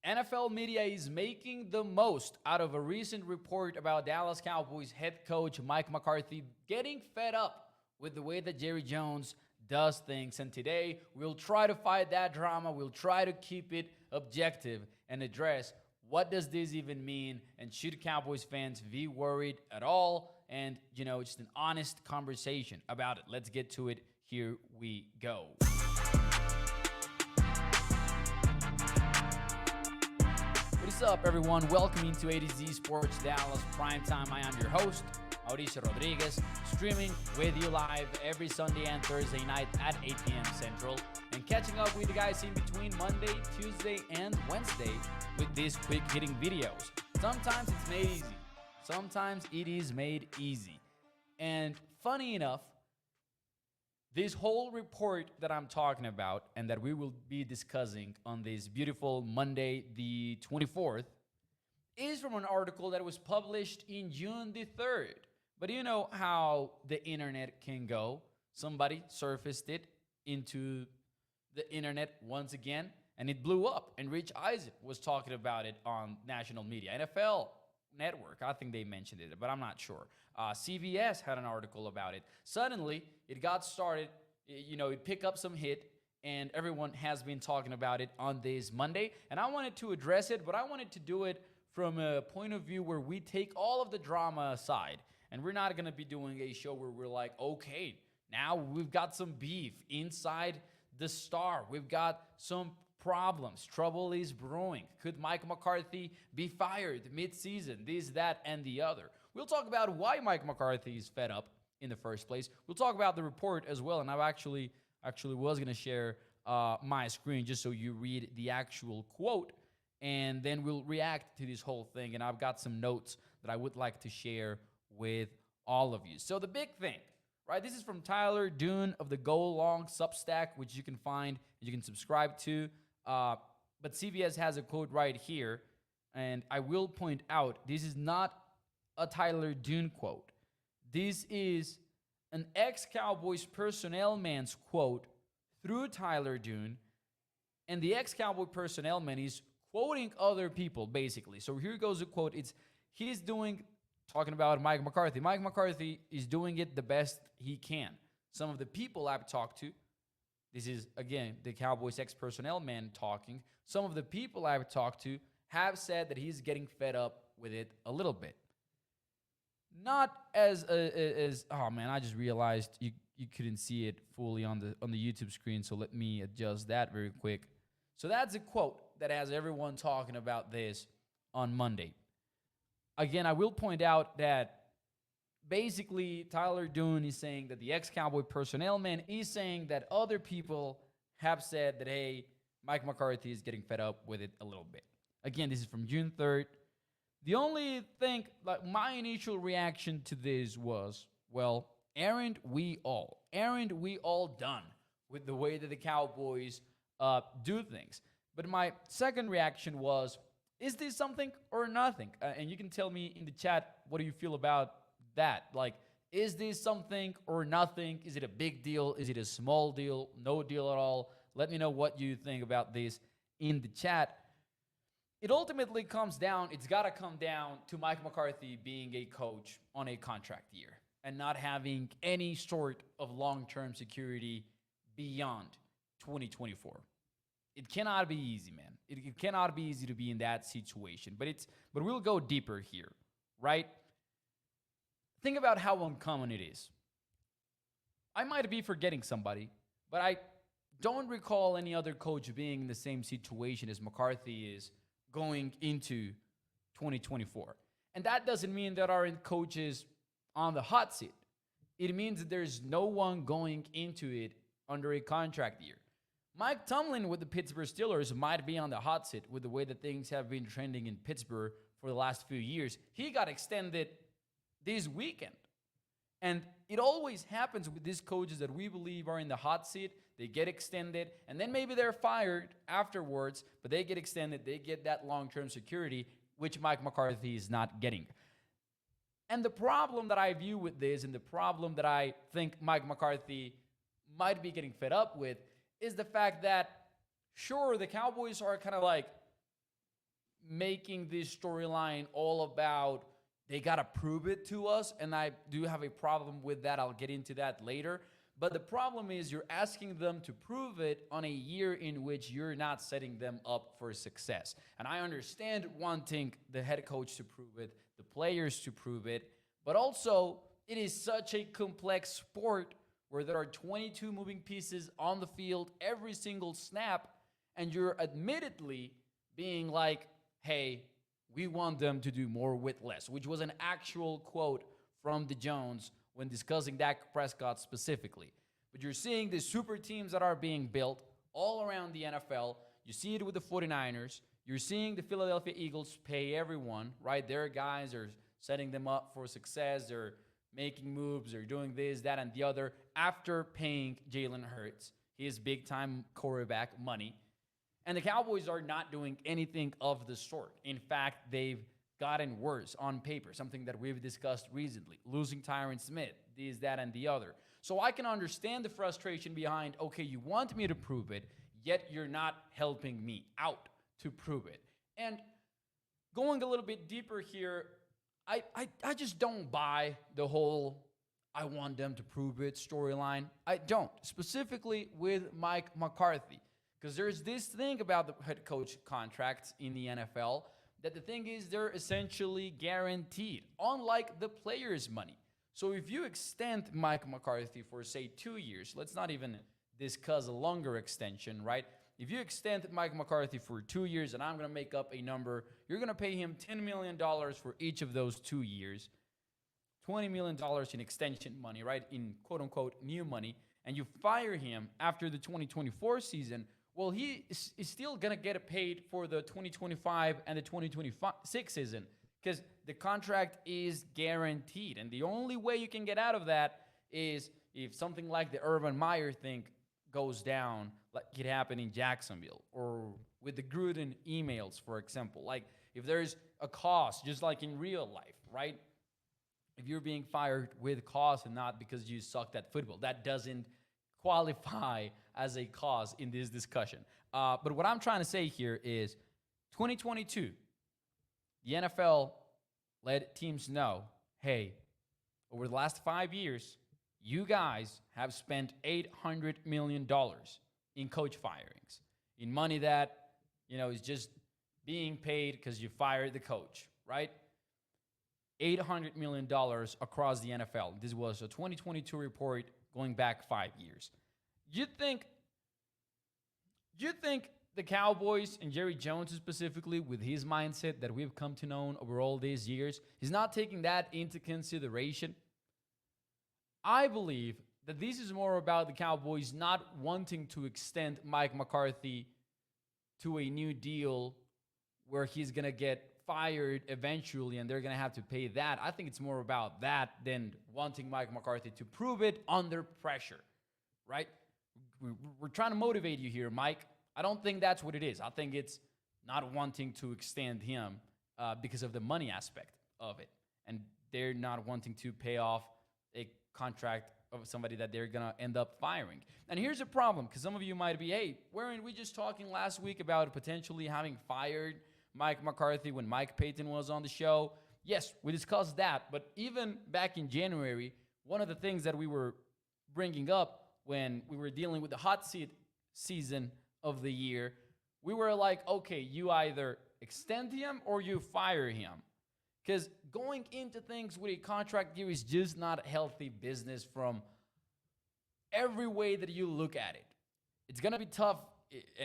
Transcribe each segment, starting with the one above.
NFL media is making the most out of a recent report about Dallas Cowboys head coach Mike McCarthy getting fed up with the way that Jerry Jones does things. And today, we'll try to fight that drama. We'll try to keep it objective and address what does this even mean, and should Cowboys fans be worried at all? And, just an honest conversation about it. Let's get to it. Here we go. What's up, everyone? Welcome into A to Z Sports Dallas Primetime. I am your host, Mauricio Rodriguez, streaming with you live every Sunday and Thursday night at 8 p.m. Central, and catching up with you guys in between Monday, Tuesday, and Wednesday with these quick-hitting videos. Sometimes it's made easy. Sometimes it is made easy. And funny enough, this whole report that I'm talking about and that we will be discussing on this beautiful Monday, the 24th, is from an article that was published in June the 3rd. But you know how the internet can go. Somebody surfaced it into the internet once again, and it blew up. And Rich Eisen was talking about it on national media. NFL Network, I think they mentioned it, but I'm not sure. CBS had an article about it. Suddenly, it got started, it picked up some hit, and everyone has been talking about it on this Monday. And I wanted to address it, but I wanted to do it from a point of view where we take all of the drama aside. And we're not going to be doing a show where we're like, okay, now we've got some beef inside the Star. We've got some problems. Trouble is brewing. Could Mike McCarthy be fired mid-season? This, that, and the other. We'll talk about why Mike McCarthy is fed up in the first place. We'll talk about the report as well, and I actually was going to share my screen just so you read the actual quote, and then we'll react to this whole thing, and I've got some notes that I would like to share with all of you. So the big thing, right? This is from Tyler Dune of the Go Long Substack, which you can find and you can subscribe to. But CBS has a quote right here, and I will point out this is not a Tyler Dune quote. This is an ex-Cowboys personnel man's quote through Tyler Dune, and the ex-Cowboy personnel man is quoting other people, basically. So here goes a quote. Talking about Mike McCarthy. Mike McCarthy is doing it the best he can. Some of the people I've talked to, this is, again, the Cowboys ex-personnel man talking. Some of the people I've talked to have said that he's getting fed up with it a little bit. Not as oh man, I just realized you couldn't see it fully on the YouTube screen, so let me adjust that very quick. So that's a quote that has everyone talking about this on Monday. Again, I will point out that basically, Tyler Dune is saying that the ex-Cowboy personnel man is saying that other people have said that, hey, Mike McCarthy is getting fed up with it a little bit. Again, this is from June 3rd. The only thing, my initial reaction to this was, well, aren't we all done with the way that the Cowboys do things? But my second reaction was, is this something or nothing? And you can tell me in the chat, what do you feel about that? Is this something or nothing? Is it a big deal? Is it a small deal? No deal at all? Let me know what you think about this in the chat. It ultimately it's got to come down to Mike McCarthy being a coach on a contract year and not having any sort of long-term security beyond 2024. It cannot be easy, man. It cannot be easy to be in that situation. But we'll go deeper here, right? Think about how uncommon it is. I might be forgetting somebody, but I don't recall any other coach being in the same situation as McCarthy is going into 2024. And that doesn't mean there aren't coaches on the hot seat. It means that there's no one going into it under a contract year. Mike Tomlin with the Pittsburgh Steelers might be on the hot seat with the way that things have been trending in Pittsburgh for the last few years. He got extended this weekend. And it always happens with these coaches that we believe are in the hot seat. They get extended, and then maybe they're fired afterwards, but they get extended. They get that long-term security, which Mike McCarthy is not getting. And the problem that I view with this, and the problem that I think Mike McCarthy might be getting fed up with, is the fact that, sure, the Cowboys are kind of like making this storyline all about they got to prove it to us. And I do have a problem with that. I'll get into that later. But the problem is you're asking them to prove it on a year in which you're not setting them up for success. And I understand wanting the head coach to prove it, the players to prove it, but also it is such a complex sport where there are 22 moving pieces on the field every single snap, and you're admittedly being like, hey, we want them to do more with less, which was an actual quote from the Jones when discussing Dak Prescott specifically. But you're seeing the super teams that are being built all around the NFL. You see it with the 49ers. You're seeing the Philadelphia Eagles pay everyone, right? Their guys are setting them up for success. They're making moves. They're doing this, that, and the other after paying Jalen Hurts his big-time quarterback money. And the Cowboys are not doing anything of the sort. In fact, they've gotten worse on paper, something that we've discussed recently. Losing Tyron Smith, this, that, and the other. So I can understand the frustration behind, okay, you want me to prove it, yet you're not helping me out to prove it. And going a little bit deeper here, I just don't buy the whole I want them to prove it storyline. I don't, specifically with Mike McCarthy. Because there's this thing about the head coach contracts in the NFL that the thing is they're essentially guaranteed, unlike the players' money. So if you extend Mike McCarthy for, say, 2 years, let's not even discuss a longer extension, right? If you extend Mike McCarthy for 2 years, and I'm going to make up a number, you're going to pay him $10 million for each of those 2 years, $20 million in extension money, right? In quote-unquote new money, and you fire him after the 2024 season, well, he is still going to get paid for the 2025 and the 2026 season because the contract is guaranteed. And the only way you can get out of that is if something like the Urban Meyer thing goes down, like it happened in Jacksonville, or with the Gruden emails, for example. Like if there's a cause, just like in real life, right? If you're being fired with cause and not because you sucked at football, that doesn't qualify as a cause in this discussion. But what I'm trying to say here is 2022, the NFL let teams know, hey, over the last 5 years, you guys have spent $800 million in coach firings, in money that, is just being paid because you fired the coach, right? $800 million across the NFL. This was a 2022 report going back 5 years. You think the Cowboys and Jerry Jones specifically, with his mindset that we've come to know over all these years, he's not taking that into consideration? I believe that this is more about the Cowboys not wanting to extend Mike McCarthy to a new deal where he's going to get fired eventually and they're going to have to pay that. I think it's more about that than wanting Mike McCarthy to prove it under pressure, right? We're trying to motivate you here, Mike. I don't think that's what it is. I think it's not wanting to extend him because of the money aspect of it. And they're not wanting to pay off a contract of somebody that they're going to end up firing. And here's a problem, because some of you might be, hey, weren't we just talking last week about potentially having fired Mike McCarthy when Mike Payton was on the show? Yes, we discussed that. But even back in January, one of the things that we were bringing up when we were dealing with the hot seat season of the year, we were like, okay, you either extend him or you fire him. Because going into things with a contract year is just not healthy business from every way that you look at it. It's going to be tough.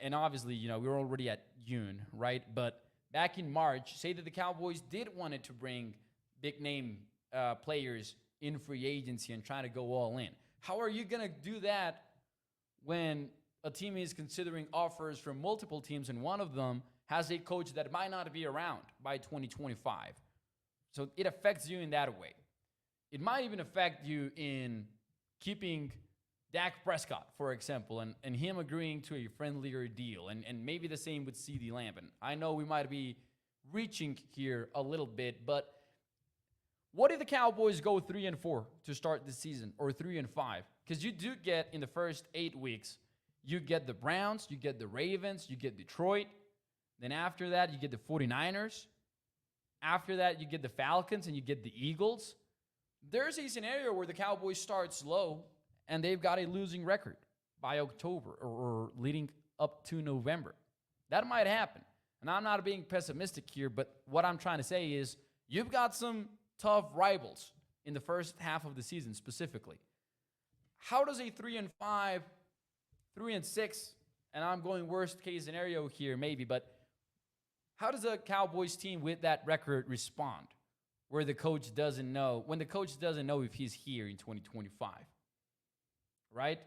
And obviously, we're already at June, right? But back in March, say that the Cowboys did wanted to bring big name players in free agency and try to go all in. How are you going to do that when a team is considering offers from multiple teams and one of them has a coach that might not be around by 2025? So it affects you in that way. It might even affect you in keeping Dak Prescott, for example, and him agreeing to a friendlier deal. And maybe the same with CeeDee Lamb. And I know we might be reaching here a little bit, but what if the Cowboys go 3-4 to start the season, or 3-5? Because you do get, in the first 8 weeks, you get the Browns, you get the Ravens, you get Detroit, Then after that, you get the 49ers. After that, you get the Falcons and you get the Eagles. There's a scenario where the Cowboys start slow and they've got a losing record by October or leading up to November. That might happen. And I'm not being pessimistic here, but what I'm trying to say is you've got some tough rivals in the first half of the season specifically. How does a 3-5, 3-6, and I'm going worst case scenario here maybe, but how does a Cowboys team with that record respond where the coach doesn't know, when the coach doesn't know if he's here in 2025, right?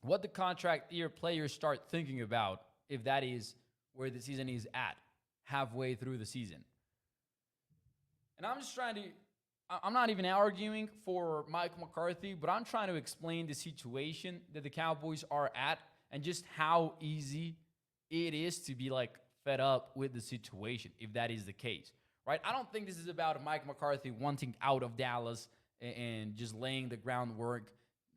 What the contract year players start thinking about if that is where the season is at halfway through the season. And I'm not even arguing for Mike McCarthy, but I'm trying to explain the situation that the Cowboys are at and just how easy it is to be like fed up with the situation, if that is the case, right? I don't think this is about Mike McCarthy wanting out of Dallas and just laying the groundwork,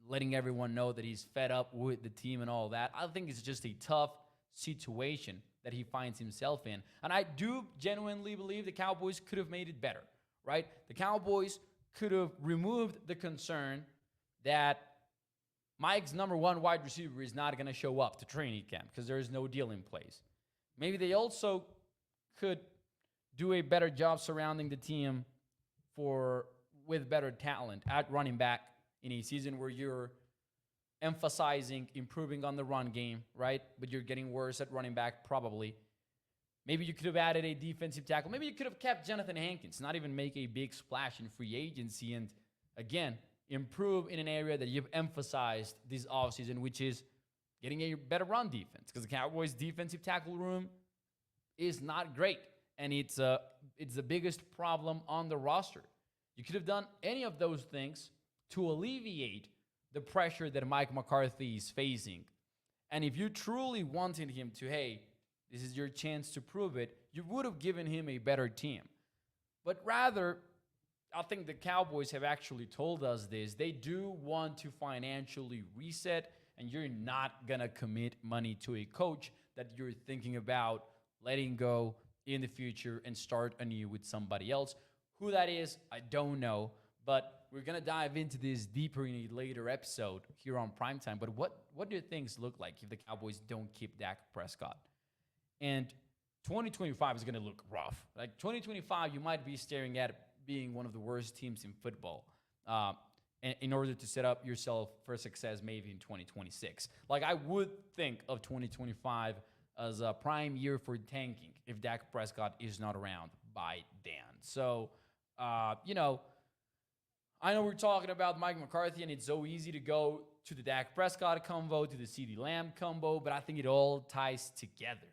letting everyone know that he's fed up with the team and all that. I think it's just a tough situation that he finds himself in. And I do genuinely believe the Cowboys could have made it better, right? The Cowboys could have removed the concern that Mike's number one wide receiver is not going to show up to training camp because there is no deal in place. Maybe they also could do a better job surrounding the team with better talent at running back in a season where you're emphasizing improving on the run game, right? But you're getting worse at running back probably. Maybe you could have added a defensive tackle. Maybe you could have kept Jonathan Hankins, not even make a big splash in free agency, and again, improve in an area that you've emphasized this offseason, which is getting a better run defense, because the Cowboys' defensive tackle room is not great, and it's the biggest problem on the roster. You could have done any of those things to alleviate the pressure that Mike McCarthy is facing. And if you truly wanted him to, hey, this is your chance to prove it, you would have given him a better team. But rather, I think the Cowboys have actually told us this. They do want to financially reset, and you're not going to commit money to a coach that you're thinking about letting go in the future and start anew with somebody else. Who that is, I don't know, but we're going to dive into this deeper in a later episode here on Primetime. But what do things look like if the Cowboys don't keep Dak Prescott? And 2025 is going to look rough. Like 2025, you might be staring at being one of the worst teams in football. In order to set up yourself for success maybe in 2026. Like, I would think of 2025 as a prime year for tanking if Dak Prescott is not around by then. So, I know we're talking about Mike McCarthy, and it's so easy to go to the Dak Prescott combo, to the CeeDee Lamb combo, but I think it all ties together.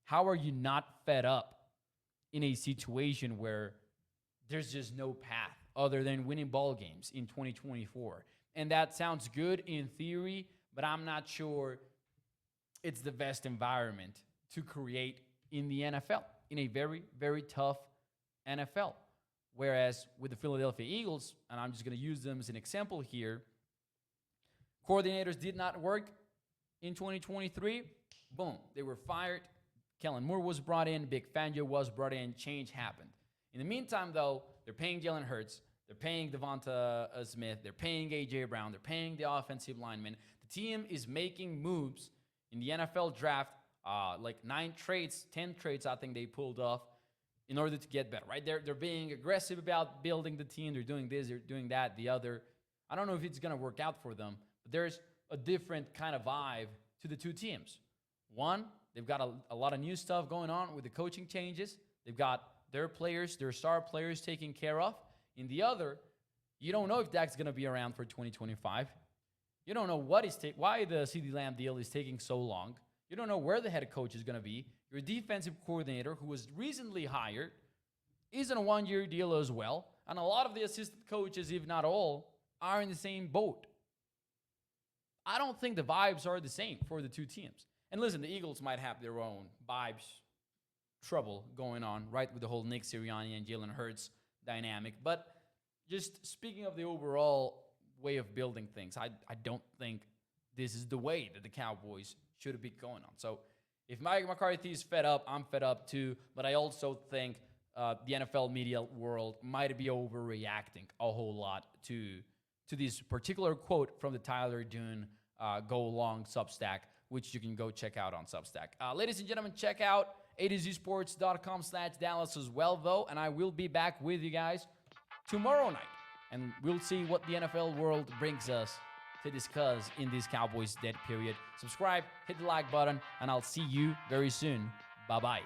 How are you not fed up in a situation where there's just no path other than winning ball games in 2024? And that sounds good in theory, but I'm not sure it's the best environment to create in the NFL, in a very, very tough NFL. Whereas with the Philadelphia Eagles, and I'm just going to use them as an example here, coordinators did not work in 2023. Boom, they were fired. Kellen Moore was brought in. Vic Fangio was brought in. Change happened. In the meantime, though, they're paying Jalen Hurts. They're paying Devonta Smith. They're paying A.J. Brown. They're paying the offensive linemen. The team is making moves in the NFL draft, like 10 trades I think they pulled off in order to get better, right? They're being aggressive about building the team. They're doing this. They're doing that, the other. I don't know if it's going to work out for them, but there's a different kind of vibe to the two teams. One, they've got a lot of new stuff going on with the coaching changes. They've got their players, their star players taken care of. In the other, you don't know if Dak's going to be around for 2025. You don't know why the CeeDee Lamb deal is taking so long. You don't know where the head coach is going to be. Your defensive coordinator, who was recently hired, is in a one-year deal as well. And a lot of the assistant coaches, if not all, are in the same boat. I don't think the vibes are the same for the two teams. And listen, the Eagles might have their own vibes trouble going on, right, with the whole Nick Sirianni and Jalen Hurts dynamic. But just speaking of the overall way of building things, I don't think this is the way that the Cowboys should be going on. So If Mike McCarthy is fed up, I'm fed up too. But I also think the NFL media world might be overreacting a whole lot to this particular quote from the Tyler Dune Go Long Substack, which you can go check out on Substack. Ladies and gentlemen, check out AtoZSports.com/Dallas as well, though. And I will be back with you guys tomorrow night. And we'll see what the NFL world brings us to discuss in this Cowboys dead period. Subscribe, hit the like button, and I'll see you very soon. Bye-bye.